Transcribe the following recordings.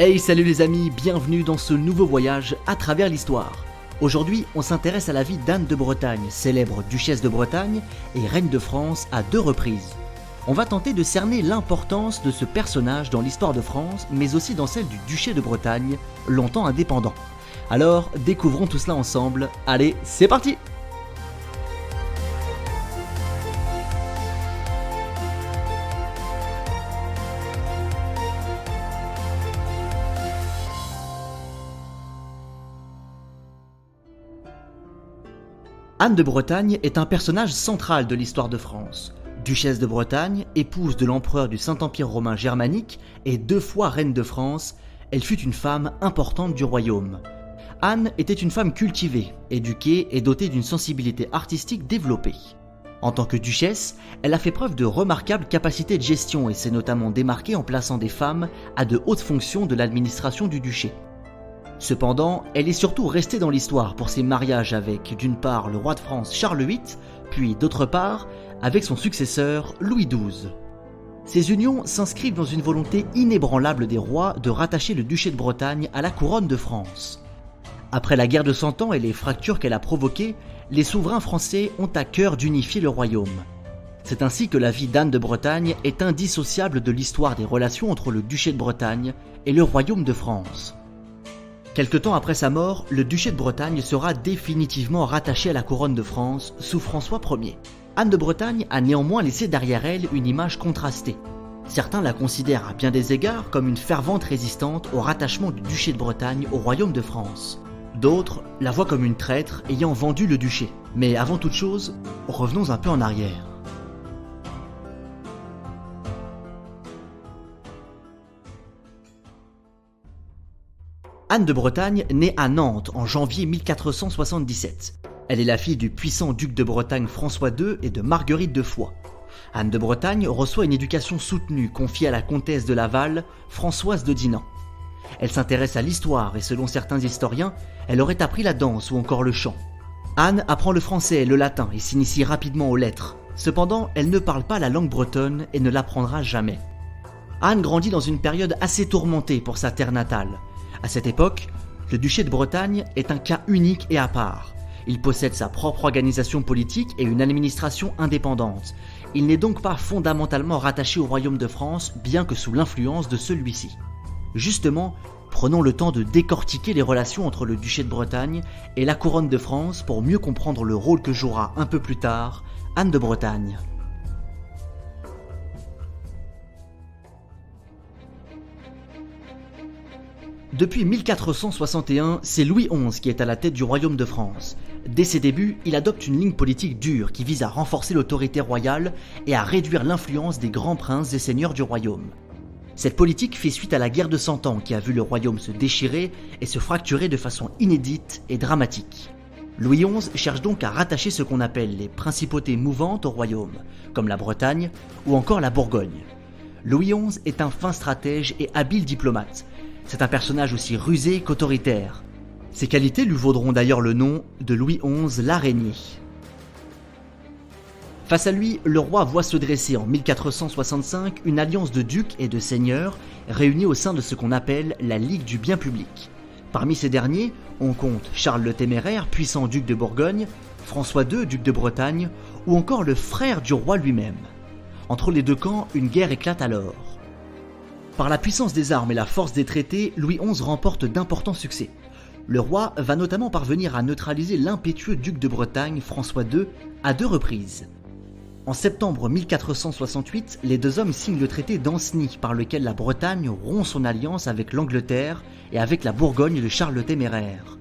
Hey, salut les amis, bienvenue dans ce nouveau voyage à travers l'histoire. Aujourd'hui, on s'intéresse à la vie d'Anne de Bretagne, célèbre duchesse de Bretagne et reine de France à 2 reprises. On va tenter de cerner l'importance de ce personnage dans l'histoire de France, mais aussi dans celle du duché de Bretagne, longtemps indépendant. Alors, découvrons tout cela ensemble. Allez, c'est parti! Anne de Bretagne est un personnage central de l'histoire de France. Duchesse de Bretagne, épouse de l'empereur du Saint-Empire romain germanique et 2 fois reine de France, elle fut une femme importante du royaume. Anne était une femme cultivée, éduquée et dotée d'une sensibilité artistique développée. En tant que duchesse, elle a fait preuve de remarquables capacités de gestion et s'est notamment démarquée en plaçant des femmes à de hautes fonctions de l'administration du duché. Cependant, elle est surtout restée dans l'histoire pour ses mariages avec, d'une part, le roi de France Charles VIII, puis d'autre part, avec son successeur Louis XII. Ces unions s'inscrivent dans une volonté inébranlable des rois de rattacher le duché de Bretagne à la couronne de France. Après la guerre de Cent Ans et les fractures qu'elle a provoquées, les souverains français ont à cœur d'unifier le royaume. C'est ainsi que la vie d'Anne de Bretagne est indissociable de l'histoire des relations entre le duché de Bretagne et le royaume de France. Quelque temps après sa mort, le duché de Bretagne sera définitivement rattaché à la couronne de France sous François Ier. Anne de Bretagne a néanmoins laissé derrière elle une image contrastée. Certains la considèrent à bien des égards comme une fervente résistante au rattachement du duché de Bretagne au royaume de France. D'autres la voient comme une traître ayant vendu le duché. Mais avant toute chose, revenons un peu en arrière. Anne de Bretagne naît à Nantes en janvier 1477. Elle est la fille du puissant duc de Bretagne François II et de Marguerite de Foix. Anne de Bretagne reçoit une éducation soutenue confiée à la comtesse de Laval, Françoise de Dinan. Elle s'intéresse à l'histoire et selon certains historiens, elle aurait appris la danse ou encore le chant. Anne apprend le français et le latin et s'initie rapidement aux lettres. Cependant, elle ne parle pas la langue bretonne et ne l'apprendra jamais. Anne grandit dans une période assez tourmentée pour sa terre natale. À cette époque, le duché de Bretagne est un cas unique et à part. Il possède sa propre organisation politique et une administration indépendante. Il n'est donc pas fondamentalement rattaché au royaume de France, bien que sous l'influence de celui-ci. Justement, prenons le temps de décortiquer les relations entre le duché de Bretagne et la couronne de France pour mieux comprendre le rôle que jouera un peu plus tard Anne de Bretagne. Depuis 1461, c'est Louis XI qui est à la tête du royaume de France. Dès ses débuts, il adopte une ligne politique dure qui vise à renforcer l'autorité royale et à réduire l'influence des grands princes et seigneurs du royaume. Cette politique fait suite à la guerre de Cent Ans qui a vu le royaume se déchirer et se fracturer de façon inédite et dramatique. Louis XI cherche donc à rattacher ce qu'on appelle les principautés mouvantes au royaume, comme la Bretagne ou encore la Bourgogne. Louis XI est un fin stratège et habile diplomate. C'est un personnage aussi rusé qu'autoritaire. Ses qualités lui vaudront d'ailleurs le nom de Louis XI l'Araignée. Face à lui, le roi voit se dresser en 1465 une alliance de ducs et de seigneurs réunis au sein de ce qu'on appelle la Ligue du bien public. Parmi ces derniers, on compte Charles le Téméraire, puissant duc de Bourgogne, François II, duc de Bretagne, ou encore le frère du roi lui-même. Entre les deux camps, une guerre éclate alors. Par la puissance des armes et la force des traités, Louis XI remporte d'importants succès. Le roi va notamment parvenir à neutraliser l'impétueux duc de Bretagne, François II, à 2 reprises. En septembre 1468, les 2 hommes signent le traité d'Ancenis par lequel la Bretagne rompt son alliance avec l'Angleterre et avec la Bourgogne de Charles le Téméraire.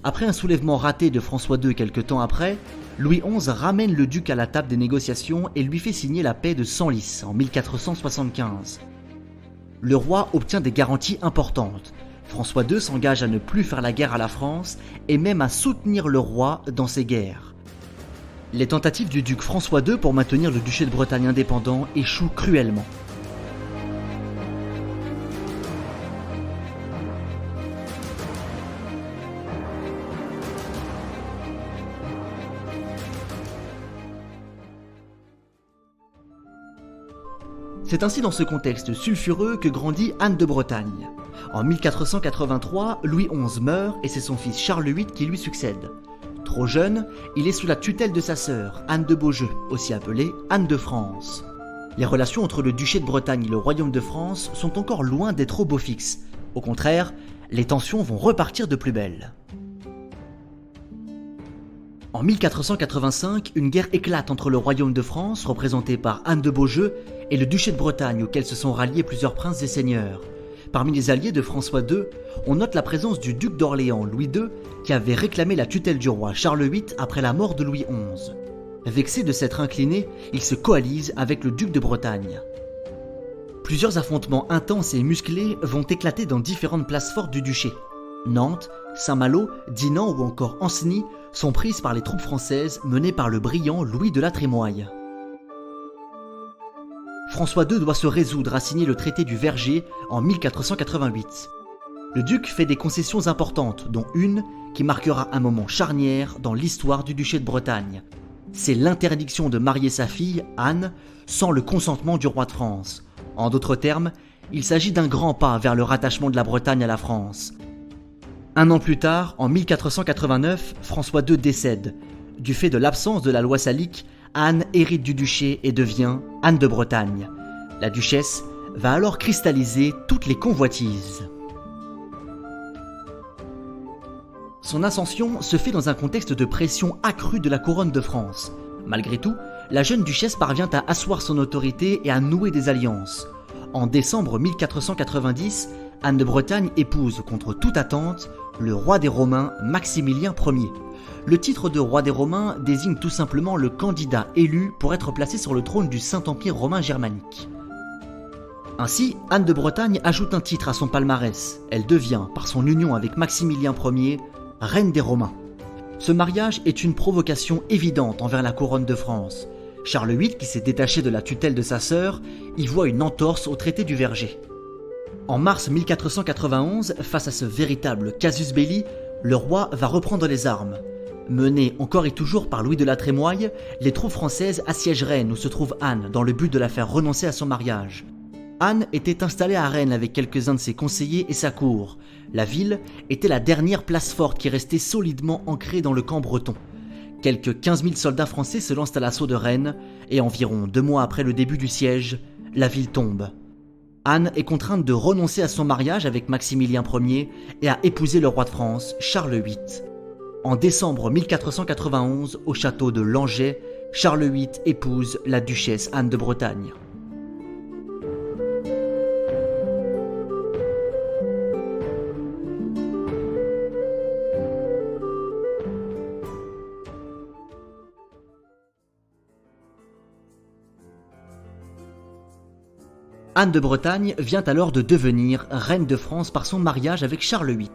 Après un soulèvement raté de François II quelque temps après, Louis XI ramène le duc à la table des négociations et lui fait signer la paix de Senlis en 1475. Le roi obtient des garanties importantes. François II s'engage à ne plus faire la guerre à la France et même à soutenir le roi dans ses guerres. Les tentatives du duc François II pour maintenir le duché de Bretagne indépendant échouent cruellement. C'est ainsi dans ce contexte sulfureux que grandit Anne de Bretagne. En 1483, Louis XI meurt et c'est son fils Charles VIII qui lui succède. Trop jeune, il est sous la tutelle de sa sœur, Anne de Beaujeu, aussi appelée Anne de France. Les relations entre le duché de Bretagne et le royaume de France sont encore loin d'être au beau fixe. Au contraire, les tensions vont repartir de plus belle. En 1485, une guerre éclate entre le royaume de France, représenté par Anne de Beaujeu, et le duché de Bretagne, auquel se sont ralliés plusieurs princes et seigneurs. Parmi les alliés de François II, on note la présence du duc d'Orléans, Louis II, qui avait réclamé la tutelle du roi Charles VIII après la mort de Louis XI. Vexé de s'être incliné, il se coalise avec le duc de Bretagne. Plusieurs affrontements intenses et musclés vont éclater dans différentes places fortes du duché. Nantes, Saint-Malo, Dinan ou encore Ancenis sont prises par les troupes françaises menées par le brillant Louis de la Trémoille. François II doit se résoudre à signer le traité du Verger en 1488. Le duc fait des concessions importantes, dont une qui marquera un moment charnière dans l'histoire du duché de Bretagne. C'est l'interdiction de marier sa fille, Anne, sans le consentement du roi de France. En d'autres termes, il s'agit d'un grand pas vers le rattachement de la Bretagne à la France. Un an plus tard, en 1489, François II décède. Du fait de l'absence de la loi salique, Anne hérite du duché et devient Anne de Bretagne. La duchesse va alors cristalliser toutes les convoitises. Son ascension se fait dans un contexte de pression accrue de la couronne de France. Malgré tout, la jeune duchesse parvient à asseoir son autorité et à nouer des alliances. En décembre 1490, Anne de Bretagne épouse, contre toute attente, le roi des Romains, Maximilien Ier. Le titre de roi des Romains désigne tout simplement le candidat élu pour être placé sur le trône du Saint-Empire romain germanique. Ainsi, Anne de Bretagne ajoute un titre à son palmarès. Elle devient, par son union avec Maximilien Ier, reine des Romains. Ce mariage est une provocation évidente envers la couronne de France. Charles VIII, qui s'est détaché de la tutelle de sa sœur, y voit une entorse au traité du Verger. En mars 1491, face à ce véritable casus belli, le roi va reprendre les armes. Menées encore et toujours par Louis de la Trémoille, les troupes françaises assiègent Rennes où se trouve Anne dans le but de la faire renoncer à son mariage. Anne était installée à Rennes avec quelques-uns de ses conseillers et sa cour. La ville était la dernière place forte qui restait solidement ancrée dans le camp breton. Quelques 15 000 soldats français se lancent à l'assaut de Rennes et environ 2 mois après le début du siège, la ville tombe. Anne est contrainte de renoncer à son mariage avec Maximilien Ier et à épouser le roi de France, Charles VIII. En décembre 1491, au château de Langeais, Charles VIII épouse la duchesse Anne de Bretagne. Anne de Bretagne vient alors de devenir reine de France par son mariage avec Charles VIII.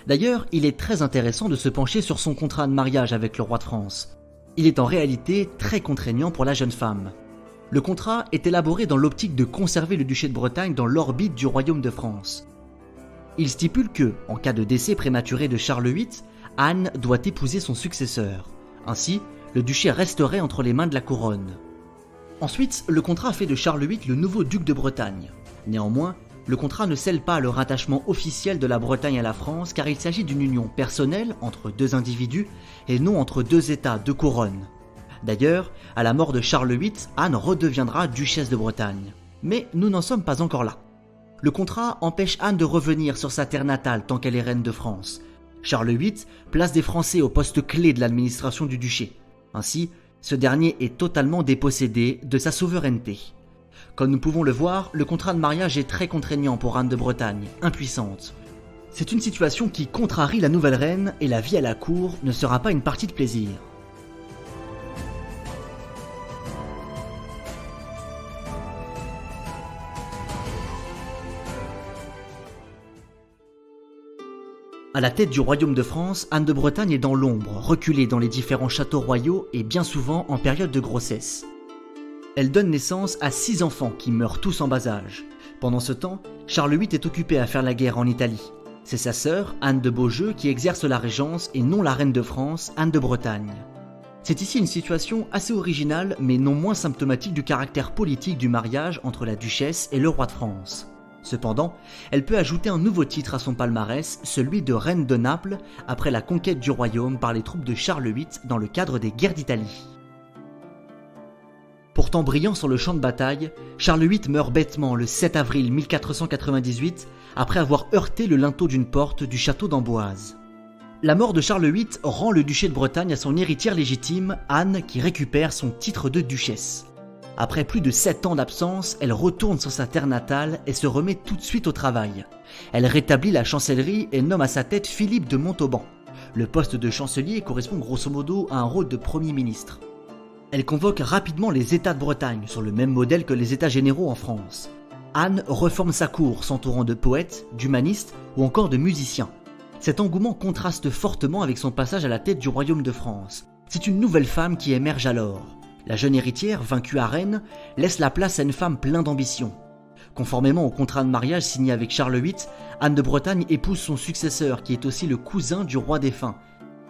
D'ailleurs, il est très intéressant de se pencher sur son contrat de mariage avec le roi de France. Il est en réalité très contraignant pour la jeune femme. Le contrat est élaboré dans l'optique de conserver le duché de Bretagne dans l'orbite du royaume de France. Il stipule que, en cas de décès prématuré de Charles VIII, Anne doit épouser son successeur. Ainsi, le duché resterait entre les mains de la couronne. Ensuite, le contrat fait de Charles VIII le nouveau duc de Bretagne. Néanmoins, le contrat ne scelle pas le rattachement officiel de la Bretagne à la France car il s'agit d'une union personnelle entre deux individus et non entre deux États, deux couronnes. D'ailleurs, à la mort de Charles VIII, Anne redeviendra duchesse de Bretagne. Mais nous n'en sommes pas encore là. Le contrat empêche Anne de revenir sur sa terre natale tant qu'elle est reine de France. Charles VIII place des Français au poste clé de l'administration du duché. Ainsi, ce dernier est totalement dépossédé de sa souveraineté. Comme nous pouvons le voir, le contrat de mariage est très contraignant pour Anne de Bretagne, impuissante. C'est une situation qui contrarie la nouvelle reine et la vie à la cour ne sera pas une partie de plaisir. À la tête du royaume de France, Anne de Bretagne est dans l'ombre, reculée dans les différents châteaux royaux et bien souvent en période de grossesse. Elle donne naissance à 6 enfants qui meurent tous en bas âge. Pendant ce temps, Charles VIII est occupé à faire la guerre en Italie. C'est sa sœur, Anne de Beaujeu, qui exerce la régence et non la reine de France, Anne de Bretagne. C'est ici une situation assez originale mais non moins symptomatique du caractère politique du mariage entre la duchesse et le roi de France. Cependant, elle peut ajouter un nouveau titre à son palmarès, celui de reine de Naples, après la conquête du royaume par les troupes de Charles VIII dans le cadre des guerres d'Italie. Pourtant brillant sur le champ de bataille, Charles VIII meurt bêtement le 7 avril 1498 après avoir heurté le linteau d'une porte du château d'Amboise. La mort de Charles VIII rend le duché de Bretagne à son héritière légitime, Anne, qui récupère son titre de duchesse. Après plus de 7 ans d'absence, elle retourne sur sa terre natale et se remet tout de suite au travail. Elle rétablit la chancellerie et nomme à sa tête Philippe de Montauban. Le poste de chancelier correspond grosso modo à un rôle de premier ministre. Elle convoque rapidement les États de Bretagne, sur le même modèle que les États généraux en France. Anne reforme sa cour, s'entourant de poètes, d'humanistes ou encore de musiciens. Cet engouement contraste fortement avec son passage à la tête du royaume de France. C'est une nouvelle femme qui émerge alors. La jeune héritière, vaincue à Rennes, laisse la place à une femme pleine d'ambition. Conformément au contrat de mariage signé avec Charles VIII, Anne de Bretagne épouse son successeur, qui est aussi le cousin du roi défunt.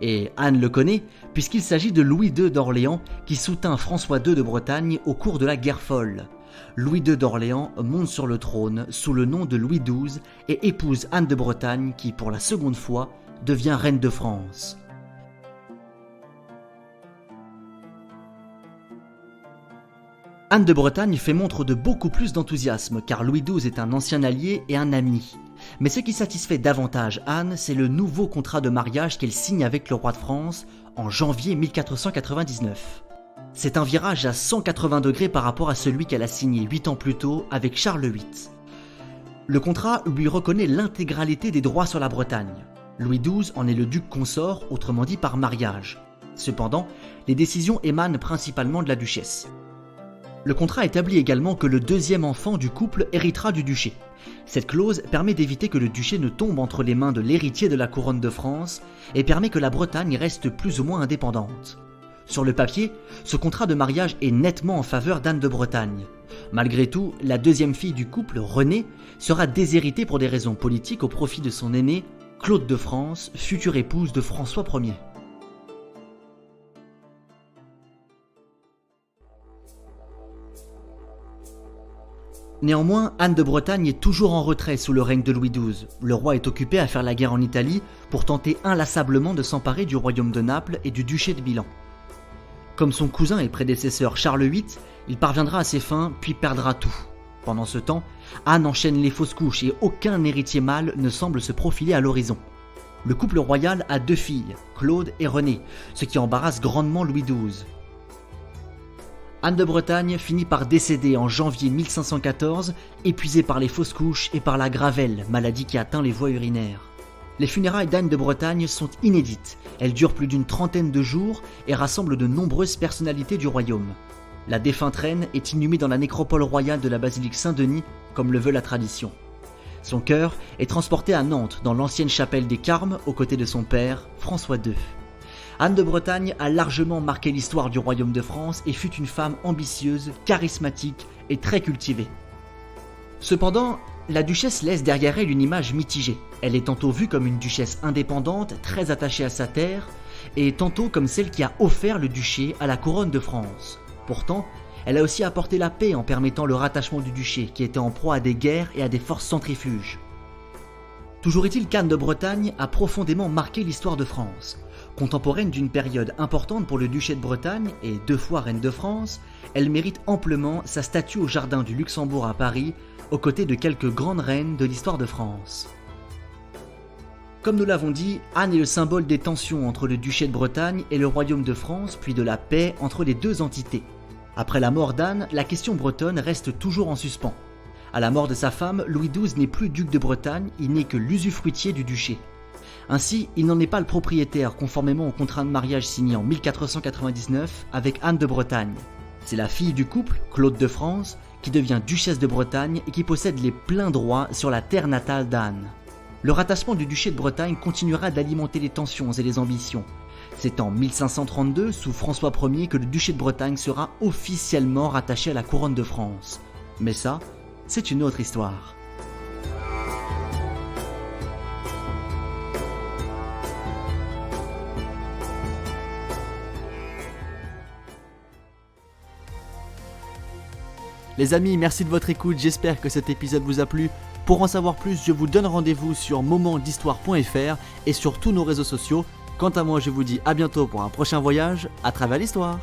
Et Anne le connaît, puisqu'il s'agit de Louis II d'Orléans, qui soutint François II de Bretagne au cours de la guerre folle. Louis II d'Orléans monte sur le trône sous le nom de Louis XII et épouse Anne de Bretagne, qui pour la seconde fois devient reine de France. Anne de Bretagne fait montre de beaucoup plus d'enthousiasme car Louis XII est un ancien allié et un ami. Mais ce qui satisfait davantage Anne, c'est le nouveau contrat de mariage qu'elle signe avec le roi de France en janvier 1499. C'est un virage à 180 degrés par rapport à celui qu'elle a signé 8 ans plus tôt avec Charles VIII. Le contrat lui reconnaît l'intégralité des droits sur la Bretagne. Louis XII en est le duc consort, autrement dit par mariage. Cependant, les décisions émanent principalement de la duchesse. Le contrat établit également que le deuxième enfant du couple héritera du duché. Cette clause permet d'éviter que le duché ne tombe entre les mains de l'héritier de la couronne de France et permet que la Bretagne reste plus ou moins indépendante. Sur le papier, ce contrat de mariage est nettement en faveur d'Anne de Bretagne. Malgré tout, la deuxième fille du couple, Renée, sera déshéritée pour des raisons politiques au profit de son aînée, Claude de France, future épouse de François Ier. Néanmoins, Anne de Bretagne est toujours en retrait sous le règne de Louis XII. Le roi est occupé à faire la guerre en Italie pour tenter inlassablement de s'emparer du royaume de Naples et du duché de Milan. Comme son cousin et prédécesseur Charles VIII, il parviendra à ses fins puis perdra tout. Pendant ce temps, Anne enchaîne les fausses couches et aucun héritier mâle ne semble se profiler à l'horizon. Le couple royal a 2 filles, Claude et Renée, ce qui embarrasse grandement Louis XII. Anne de Bretagne finit par décéder en janvier 1514, épuisée par les fausses couches et par la gravelle, maladie qui atteint les voies urinaires. Les funérailles d'Anne de Bretagne sont inédites, elles durent plus d'une trentaine de jours et rassemblent de nombreuses personnalités du royaume. La défunte reine est inhumée dans la nécropole royale de la basilique Saint-Denis, comme le veut la tradition. Son cœur est transporté à Nantes, dans l'ancienne chapelle des Carmes, aux côtés de son père, François II. Anne de Bretagne a largement marqué l'histoire du royaume de France et fut une femme ambitieuse, charismatique et très cultivée. Cependant, la duchesse laisse derrière elle une image mitigée. Elle est tantôt vue comme une duchesse indépendante, très attachée à sa terre, et tantôt comme celle qui a offert le duché à la couronne de France. Pourtant, elle a aussi apporté la paix en permettant le rattachement du duché, qui était en proie à des guerres et à des forces centrifuges. Toujours est-il qu'Anne de Bretagne a profondément marqué l'histoire de France. Contemporaine d'une période importante pour le duché de Bretagne et 2 fois reine de France, elle mérite amplement sa statue au jardin du Luxembourg à Paris, aux côtés de quelques grandes reines de l'histoire de France. Comme nous l'avons dit, Anne est le symbole des tensions entre le duché de Bretagne et le royaume de France, puis de la paix entre les 2 entités. Après la mort d'Anne, la question bretonne reste toujours en suspens. À la mort de sa femme, Louis XII n'est plus duc de Bretagne, il n'est que l'usufruitier du duché. Ainsi, il n'en est pas le propriétaire conformément au contrat de mariage signé en 1499 avec Anne de Bretagne. C'est la fille du couple, Claude de France, qui devient duchesse de Bretagne et qui possède les pleins droits sur la terre natale d'Anne. Le rattachement du duché de Bretagne continuera d'alimenter les tensions et les ambitions. C'est en 1532, sous François Ier, que le duché de Bretagne sera officiellement rattaché à la couronne de France. Mais ça, c'est une autre histoire. Les amis, merci de votre écoute, j'espère que cet épisode vous a plu. Pour en savoir plus, je vous donne rendez-vous sur momentdhistoire.fr et sur tous nos réseaux sociaux. Quant à moi, je vous dis à bientôt pour un prochain voyage à travers l'histoire.